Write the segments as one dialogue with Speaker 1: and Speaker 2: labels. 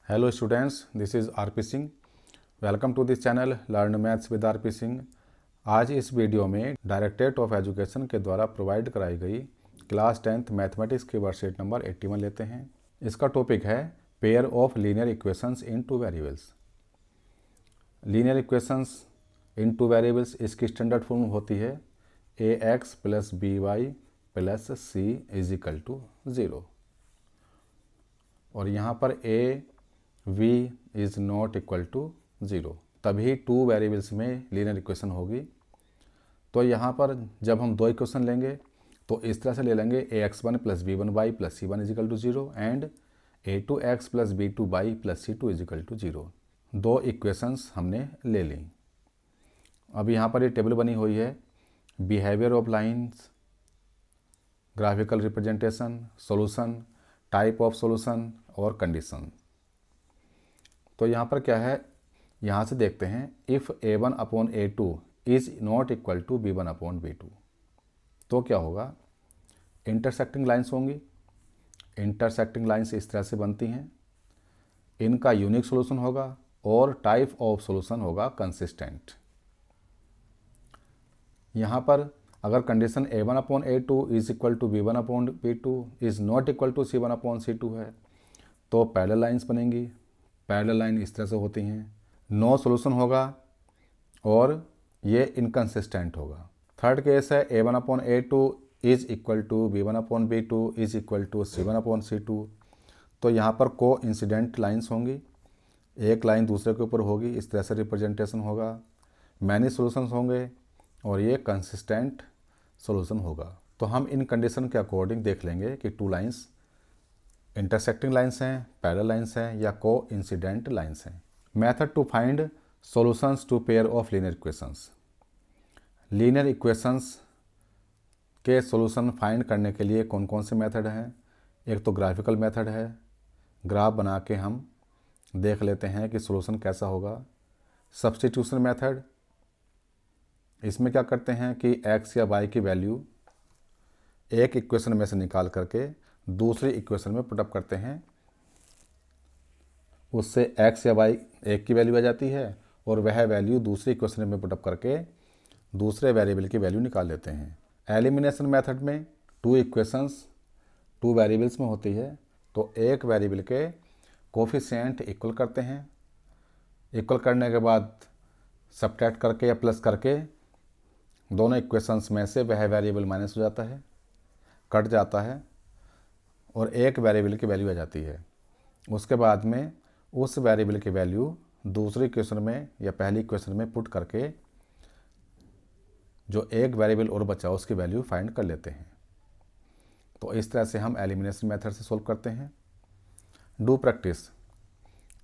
Speaker 1: Hello students, this is RP Singh. Welcome to this channel learn maths with RP Singh. आज इस video में directorate of education के द्वारा provide कराई गई क्लास 10th मैथमेटिक्स की वर्कशीट नंबर 81 लेते हैं। इसका टॉपिक है pair of linear equations in two variables. Linear equations in two variables इसकी स्टैंडर्ड फॉर्म होती है ax plus by plus c is equal to 0 और यहाँ पर v is not equal to 0, तभी टू वेरिएबल्स में लीनियर इक्वेशन होगी। तो यहाँ पर जब हम दो इक्वेशन लेंगे तो इस तरह से ले लेंगे ax1 plus b1y plus c1 is equal to 0 and a2x plus b2y plus c2 is equal to 0। दो इक्वेशंस हमने ले ली। अब यहाँ पर ये टेबल बनी हुई है behaviour of lines, graphical representation, solution, type of solution और कंडीशन। तो यहाँ पर क्या है, यहाँ से देखते हैं if a1 upon a2 is not equal to b1 upon b2 तो क्या होगा, इंटरसेक्टिंग लाइंस होंगी। इंटरसेक्टिंग लाइंस इस तरह से बनती हैं, इनका यूनिक सॉल्यूशन होगा और टाइप ऑफ सॉल्यूशन होगा कंसिस्टेंट। यहाँ पर अगर condition a1 upon a2 is equal to b1 upon b2 is not equal to c1 upon c2 है तो पैरेलल लाइंस बनेंगी। पैरेलल लाइन इस तरह से होती हैं, नो सॉल्यूशन होगा और ये इनकंसिस्टेंट होगा। थर्ड केस है a1 upon a2 is equal to b1 upon b2 is equal to c1 upon c2। तो यहाँ पर को इंसिडेंट लाइन्स होंगी, एक लाइन दूसरे के ऊपर होगी, इस तरह से रिप्रेजेंटेशन होगा। मैनी सॉल्यूशंस होंगे और ये कंसिस्टेंट सॉल्यूशन होगा। तो हम इन कंडीशन के अकॉर्डिंग देख लेंगे कि टू लाइंस इंटरसेक्टिंग लाइंस हैं, पैरेलल लाइंस हैं या को इंसिडेंट लाइंस हैं। Method to find solutions to pair of linear equations. Linear equations के सॉल्यूशन फाइंड करने के लिए कौन कौन से मेथड हैं। एक तो ग्राफिकल मेथड है, ग्राफ बना के हम देख लेते हैं कि सॉल्यूशन कैसा होगा। सब्स्टिट्यूशन मेथड, इसमें क्या करते हैं कि x या y की वैल्यू एक इक्वेशन में से निकाल करके दूसरी इक्वेशन में पुटअप करते हैं, उससे x या y एक की वैल्यू आ जाती है और वह वैल्यू दूसरी इक्वेशन में पुटअप करके दूसरे वेरिएबल की वैल्यू निकाल लेते हैं। एलिमिनेशन मेथड में टू इक्वेशंस टू वेरिएबल्स में होती है तो एक वेरिएबल के कोफिशिएंट इक्वल करते हैं, इक्वल करने के बाद सब्ट्रैक्ट करके या प्लस करके दोनों इक्वेशंस में से वह वेरिएबल माइनस हो जाता है, कट जाता है और एक वेरिएबल की वैल्यू आ जाती है। उसके बाद में उस वेरिएबल की वैल्यू दूसरी इक्वेशन में या पहली इक्वेशन में पुट करके जो एक वेरिएबल और बचा उसकी वैल्यू फाइंड कर लेते हैं। तो इस तरह से हम एलिमिनेशन मेथड से सोल्व करते हैं। Do practice.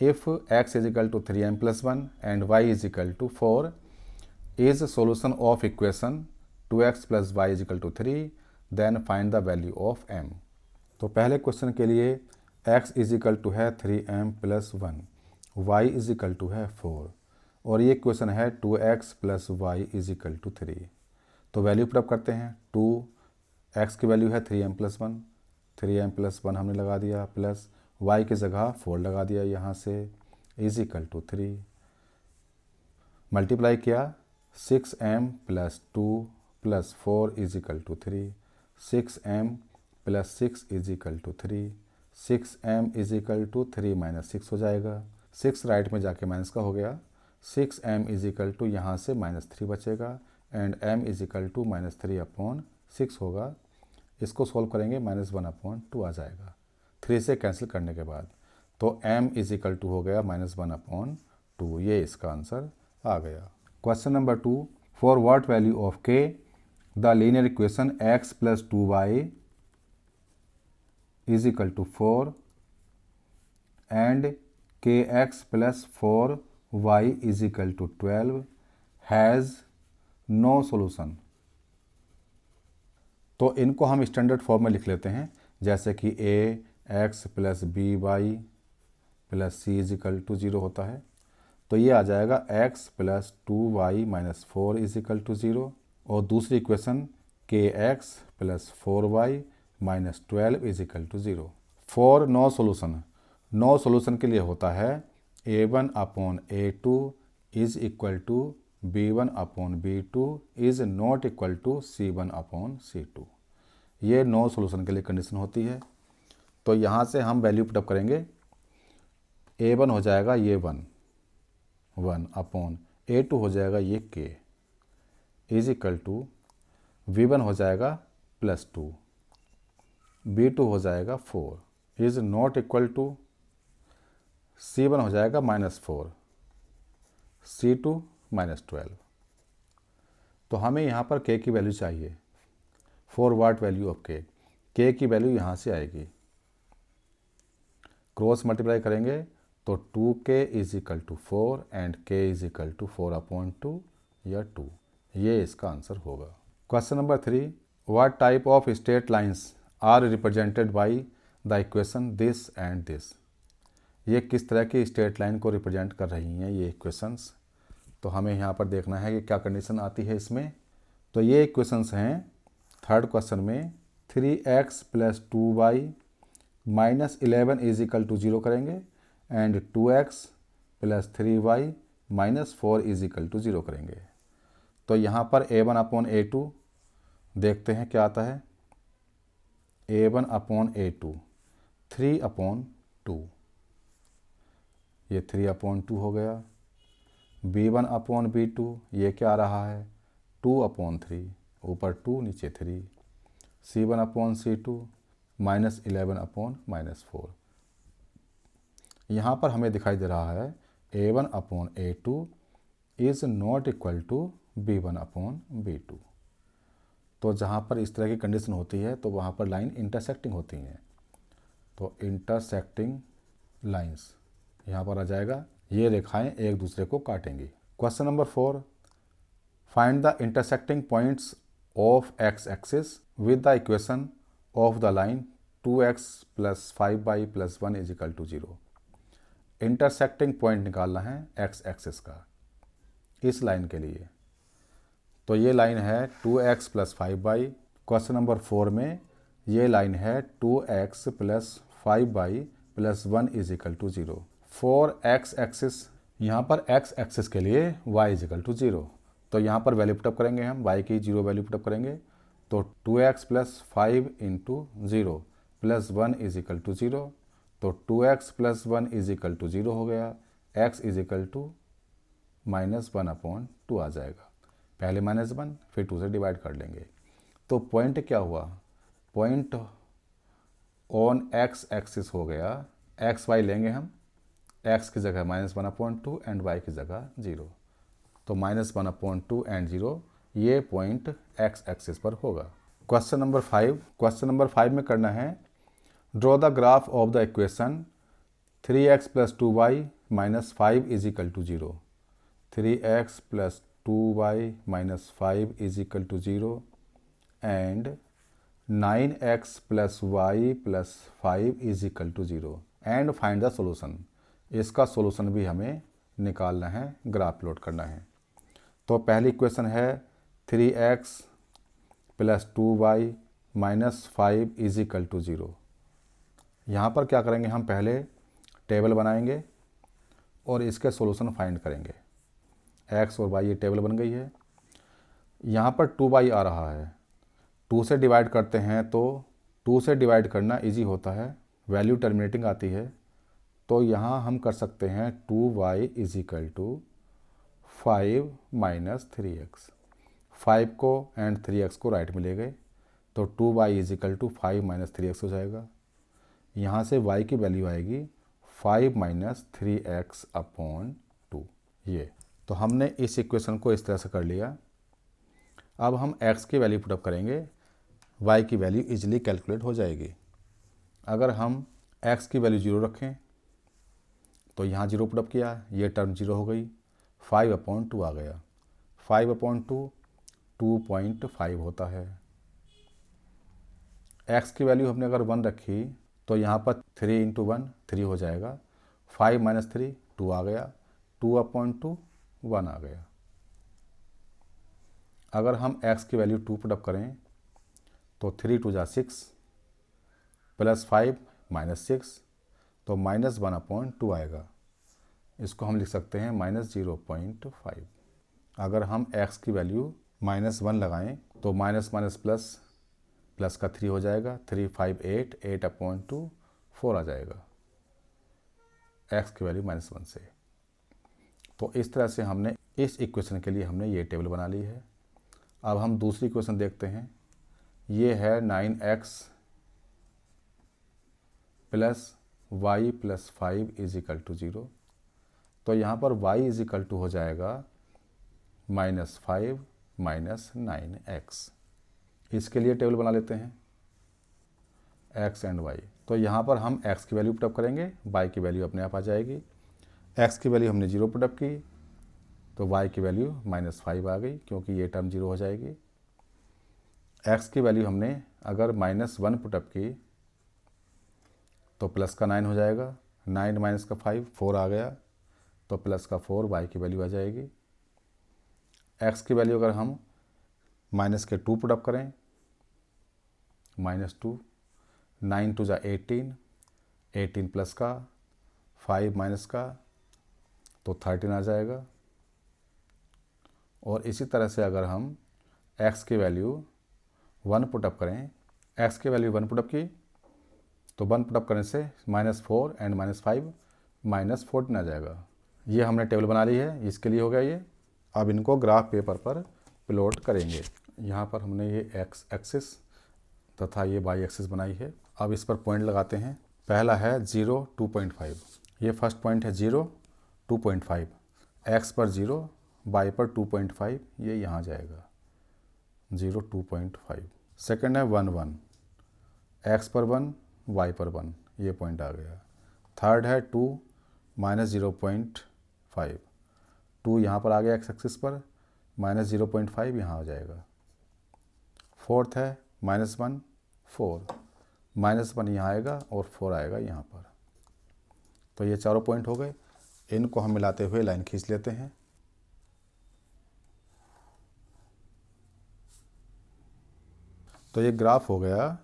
Speaker 1: If x is equal to 3m plus 1 and y is equal to 4 is solution of equation 2x plus y is equal to 3 then find the value of m। तो पहले question के लिए x is equal to है 3m plus 1, y is equal to है 4 और ये question है 2x plus y is equal to 3। तो वैल्यू पुटअप करते हैं। 2x की वैल्यू है 3m प्लस 1, 3m प्लस 1 हमने लगा दिया, प्लस y की जगह 4 लगा दिया यहाँ से, इज इक्वल टू 3। मल्टीप्लाई किया 6m plus 2 plus 4 is equal to 3, 6m plus 6 is equal to 3, 6m is equal to 3 minus 6 हो जाएगा, 6 राइट में जाके माइनस का हो गया, 6m इज इक्वल टू यहाँ से -3 बचेगा and m is equal to -3 upon 6 होगा। इसको सॉल्व करेंगे -1 अपॉन 2 आ जाएगा 3 से कैंसिल करने के बाद। तो m इज इक्वल टू हो गया -1 अपॉन 2, ये इसका आंसर आ गया। Question number 2, for what value of k the linear equation x plus 2y is equal to 4 and kx plus 4y is equal to 12 has no solution। तो इनको हम standard form में लिख लेते हैं, जैसे कि ax plus by plus c is equal to 0 होता है। तो ये आ जाएगा x plus 2y minus 4 is equal to 0 और दूसरी equation kx plus 4y minus 12 is equal to 0। For no solution, no solution के लिए होता है a1/a2 is equal to b1/b2 is not equal to c1/c2। ये नो सॉल्यूशन के लिए condition होती है। तो यहाँ से हम वैल्यू पुटअप करेंगे। a1 हो जाएगा ये 1/a2 हो जाएगा ये k is equal to v1 हो जाएगा +2, b2 हो जाएगा 4 is not equal to c1 हो जाएगा -4, c2 -12। तो हमें यहाँ पर k की वैल्यू चाहिए। 4 वाट वैल्यू ऑफ k की वैल्यू यहाँ से आएगी। क्रॉस मल्टीप्लाई करेंगे तो 2k is equal to 4 and k is equal to 4/2 या 2। ये इसका आंसर होगा। Question number 3, what type of straight lines are represented by the equation this and this. ये किस तरह की स्ट्रेट लाइन को रिप्रेजेंट कर रही हैं ये इक्वेशंस। तो हमें यहाँ पर देखना है कि क्या कंडीशन आती है इसमें। तो ये इक्वेशंस हैं थर्ड क्वेश्चन में 3x + 2y - 11 is equal to 0 करेंगे and 2x + 3y - 4 is equal to 0 करेंगे। तो यहाँ पर a1/a2 देखते हैं क्या आता है। a1/a2 3/2, ये 3/2 हो गया। b1/b2 ये क्या आ रहा है 2/3, ऊपर 2 नीचे 3। c1/c2 -11/-4। यहाँ पर हमें दिखाई दे रहा है a1/a2 is not equal to b1/b2। तो जहाँ पर इस तरह की कंडीशन होती है तो वहाँ पर लाइन इंटरसेक्टिंग होती हैं। तो इंटरसेक्टिंग लाइंस यहाँ पर आ जाएगा। ये रेखाएं एक दूसरे को काटेंगी। Question number 4, find the intersecting points of x axis with the equation of the line 2x + 5y + 1 is equal to 0। Intersecting point निकालना है x एक्सिस का इस लाइन के लिए। तो ये लाइन है 2x + 5y। क्वेश्चन नंबर 4 में ये लाइन है 2x + 5y + 1 is equal to 0। For x axis, यहाँ पर x एक्सिस के लिए y इज इक्वल टू 0। तो यहाँ पर वैल्यू पुटअप करेंगे हम, y की 0 वैल्यू पुटअप करेंगे। तो 2x + 5 × 0 + 1 इज इक्वल टू 0। तो 2x + 1 इज इक्वल टू 0 हो गया। x इज इक्वल टू -1/2 आ जाएगा। पहले -1 फिर 2 से डिवाइड कर लेंगे। तो पॉइंट क्या हुआ, पॉइंट ऑन x एक्सिस हो गया। एक्स वाई लेंगे हम, x की जगह -1/2 एंड y की जगह 0। तो -1/2 एंड 0 ये पॉइंट x एक्सिस पर होगा। क्वेश्चन नंबर 5, क्वेश्चन नंबर 5 में करना है draw the graph of the equation 3x + 2y - 5 is equal to 0। 3x + 2y - 5 is equal to 0 and 9x + y + 5 is equal to 0 and find the solution. इसका solution भी हमें निकालना है, graph plot करना है। तो पहली इक्वेशन है 3x + 2y - 5 is equal to 0। यहाँ पर क्या करेंगे, हम पहले टेबल बनाएंगे और इसके सॉल्यूशन फाइंड करेंगे। x और y ये टेबल बन गई है। यहाँ पर 2y आ रहा है, 2 से डिवाइड करते हैं तो 2 से डिवाइड करना इजी होता है, वैल्यू टर्मिनेटिंग आती है। तो यहाँ हम कर सकते हैं 2y is equal to 5 - 3x। 5 को एंड 3x को राइट में ले गए तो 2y is equal to 5 - 3x हो जाएगा। यहाँ से y की वैल्यू आएगी 5 - 3x/2। ये तो हमने इस इक्वेशन को इस तरह से कर लिया। अब हम x की वैल्यू पुटअप करेंगे, y की वैल्यू इजीली कैलकुलेट हो जाएगी। अगर हम x की वैल्यू 0 रखें तो यहाँ 0 पुटअप किया, ये टर्म 0 हो गई, 5/2 आ गया। 5/2 2.5 होता है। x की वैल्यू हमने अगर 1 रखी तो यहाँ पर 3 × 1 3 हो जाएगा। 5 - 3 2 आ गया, 2/2 1 आ गया। अगर हम x की वैल्यू 2 पुटअप करें तो 3 × 2 = 6 +5 - 6 तो -1/2 आएगा। इसको हम लिख सकते हैं -0.5। अगर हम x की वैल्यू -1 लगाएं तो माइनस माइनस प्लस, प्लस का 3 हो जाएगा, 3 5 8, 8/2 4 आ जाएगा x की वैल्यू -1 से। तो इस तरह से हमने इस इक्वेशन के लिए हमने ये टेबल बना ली है। अब हम दूसरी इक्वेशन देखते हैं। ये है 9x plus y plus 5 is equal to 0। तो यहाँ पर y इज इक्वल टू हो जाएगा -5 माइनस 9x। इसके लिए टेबल बना लेते हैं x एंड y। तो यहाँ पर हम x की वैल्यू पुटअप करेंगे, y की वैल्यू अपने आप आ जाएगी। x की वैल्यू हमने 0 पुटअप की तो y की वैल्यू -5 आ गई, क्योंकि ये टर्म 0 हो जाएगी। x की वैल्यू हमने अगर -1 पुटअप की तो प्लस का 9 हो जाएगा, 9 माइनस का 5 4 आ गया, तो प्लस का 4 y की वैल्यू आ जाएगी। x की वैल्यू अगर हम माइनस के 2 पुटअप करें, -2, 9 2 = 18, 18 प्लस का 5 माइनस का तो 13 आ जाएगा। और इसी तरह से अगर हम x की वैल्यू 1 पुटअप करें, x की वैल्यू 1 पुटअप की तो 1 पुटअप करने से -4 एंड -5 -14 आ जाएगा। ये हमने टेबल बना ली है, इसके लिए हो गया ये। अब इनको ग्राफ पेपर पर प्लॉट करेंगे। यहाँ पर हमने ये x एक्सिस तथा ये y एक्सिस बनाई है। अब इस पर पॉइंट लगाते हैं। पहला है 0 2.5, ये फर्स्ट पॉइंट है 0 2.5, x पर 0 y पर 2.5, ये यहाँ जाएगा 0 2.5। सेकेंड है 1 1, x पर 1 y पर 1, ये पॉइंट आ गया। थर्ड है 2 -0.5, 2 यहाँ पर आ गया x एक्सिस पर, -0.5 यहाँ आ जाएगा। फोर्थ है -1 4, -1 यहाँ आएगा और 4 आएगा यहाँ पर। तो ये चारों पॉइंट हो गए। इनको हम मिलाते हुए लाइन खींच लेते हैं। तो ये ग्राफ हो गया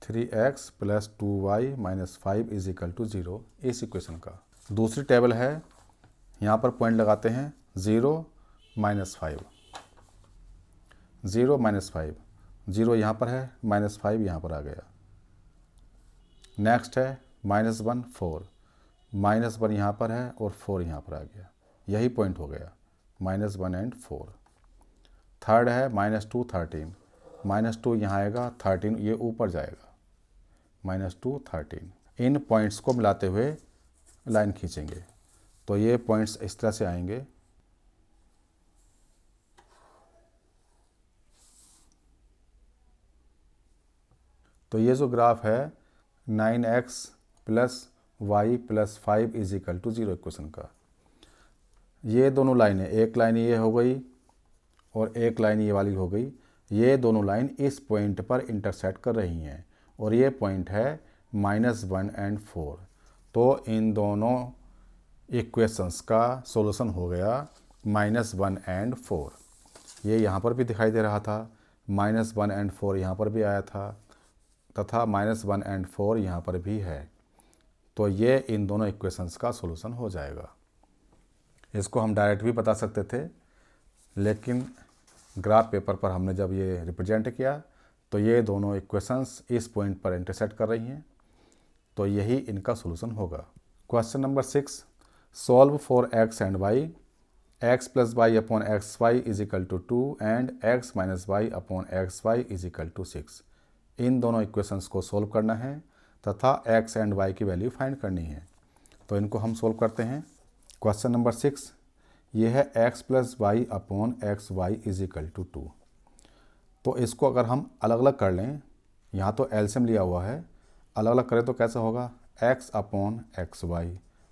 Speaker 1: 3x + 2y - 5 is equal to 0, इस इक्वेशन का। दूसरी टेबल है, यहाँ पर पॉइंट लगाते हैं 0 -5, 0 -5, 0 यहाँ पर है, -5 यहाँ पर आ गया। नेक्स्ट है -1 4, -1 यहाँ पर है और 4 यहाँ पर आ गया, यही पॉइंट हो गया -1 एंड 4। थर्ड है -2 13, -2 यहाँ आएगा, 13 ये ऊपर जाएगा, -2 13। इन पॉइंट्स को मिलाते हुए लाइन खींचेंगे तो ये पॉइंट्स इस तरह से आएंगे। तो ये जो ग्राफ है 9x + y + 5 is equal to 0 equation का, ये दोनों लाइनें, एक लाइन ये हो गई और एक लाइन ये वाली हो गई, ये दोनों लाइन इस पॉइंट पर इंटरसेक्ट कर रही हैं और ये पॉइंट है -1 एंड 4। तो इन दोनों इक्वेशंस का सॉल्यूशन हो गया -1 एंड 4। ये यहाँ पर भी दिखाई दे रहा था, -1 एंड 4 यहाँ पर भी आया था तथा -1 एंड 4 यहाँ पर भी है। तो ये इन दोनों इक्वेशंस का सॉल्यूशन हो जाएगा। इसको हम डायरेक्ट भी बता सकते थे, लेकिन ग्राफ पेपर पर हमने जब ये रिप्रेजेंट किया तो ये दोनों इक्वेशंस इस पॉइंट पर इंटरसेक्ट कर रही हैं, तो यही इनका सॉल्यूशन होगा। Question number 6, solve for x and y, x + y/xy is equal to 2 and x - y/xy is equal to 6। इन दोनों इक्वेशंस को सोल्व करना है तथा x एंड y की वैल्यू फाइंड करनी है। तो इनको हम सोल्व करते हैं। क्वेश्चन नंबर 6, ये है x + y/xy is equal to 2। तो इसको अगर हम अलग अलग कर लें, यहाँ तो एलसीएम लिया हुआ है, अलग अलग करें तो कैसा होगा, x/xy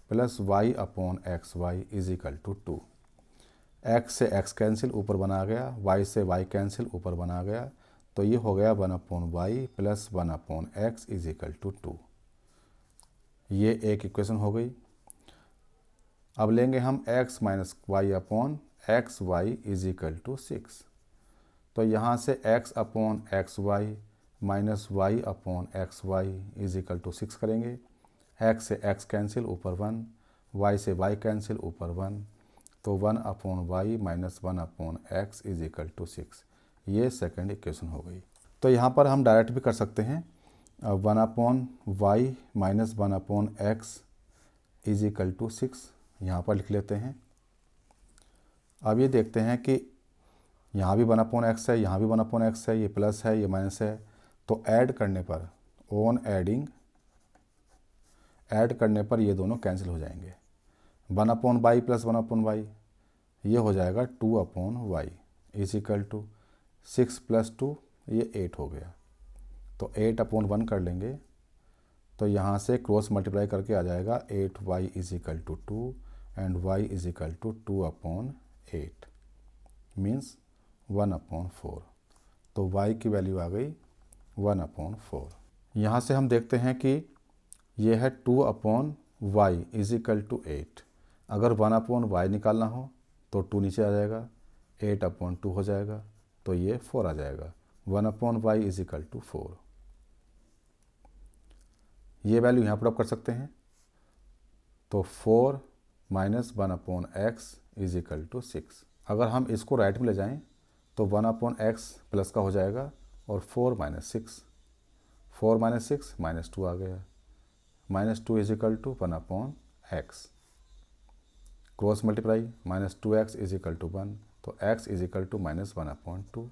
Speaker 1: + y/xy is equal to 2। x से x कैंसिल ऊपर बना गया, y से y कैंसिल ऊपर बना गया, तो ये हो गया 1/y + 1/x is equal to 2। ये एक इक्वेशन हो गई। अब लेंगे हम x - y/xy is equal to 6। तो यहाँ से x/xy - y/xy is equal to 6 करेंगे। x से x कैंसिल ऊपर 1, y से y कैंसिल ऊपर 1, तो 1/y minus 1/x is equal to 6। ये सेकंड इक्वेशन हो गई। तो यहाँ पर हम डायरेक्ट भी कर सकते हैं, 1/y minus 1/x is equal to 6 यहाँ पर लिख लेते हैं। अब ये देखते हैं कि यहाँ भी 1/x है, यहाँ भी 1/x है, ये प्लस है, ये माइनस है, तो ऐड करने पर ऐड करने पर ये दोनों कैंसिल हो जाएंगे। 1/y प्लस 1/y ये हो जाएगा 2/y is equal to 6 plus 2 ये 8 हो गया। तो 8/1 कर लेंगे, तो यहाँ से क्रॉस मल्टीप्लाई करके आ जाएगा 8y is equal to 2 and y is equal to 2/8 means 1/4। तो y की वैल्यू आ गई 1/4। यहाँ से हम देखते हैं कि ये है 2/y इज इक्वल टू 8। अगर 1/y निकालना हो तो 2 नीचे आ जाएगा, 8/2 हो जाएगा, तो ये 4 आ जाएगा। 1/y is equal to 4। ये वैल्यू यहाँ पर आप कर सकते हैं, तो 4 minus 1/x is equal to 6। अगर हम इसको राइट में ले जाएं तो 1/x प्लस का हो जाएगा और 4 माइनस 6, 4 माइनस 6 माइनस 2 आ गया, -2 is equal to 1/x। Cross multiply -2x is equal to 1, तो x इज इक्वल टू -1/2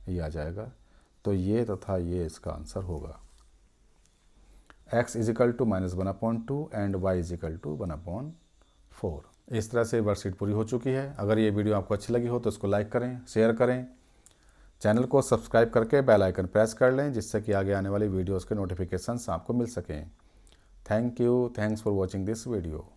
Speaker 1: ये आ जाएगा। तो ये तथा ये इसका आंसर होगा। x is equal to -1/2 and y is equal to 1/4। इस तरह से वर्कशीट पूरी हो चुकी है। अगर ये वीडियो आपको अच्छी लगी हो तो इसको लाइक करें, शेयर करें, चैनल को सब्सक्राइब करके बेल आइकन प्रेस कर लें, जिससे कि आगे आने वाली वीडियोज़ के नोटिफिकेशंस आपको मिल सकें। Thank you, thanks for watching this video.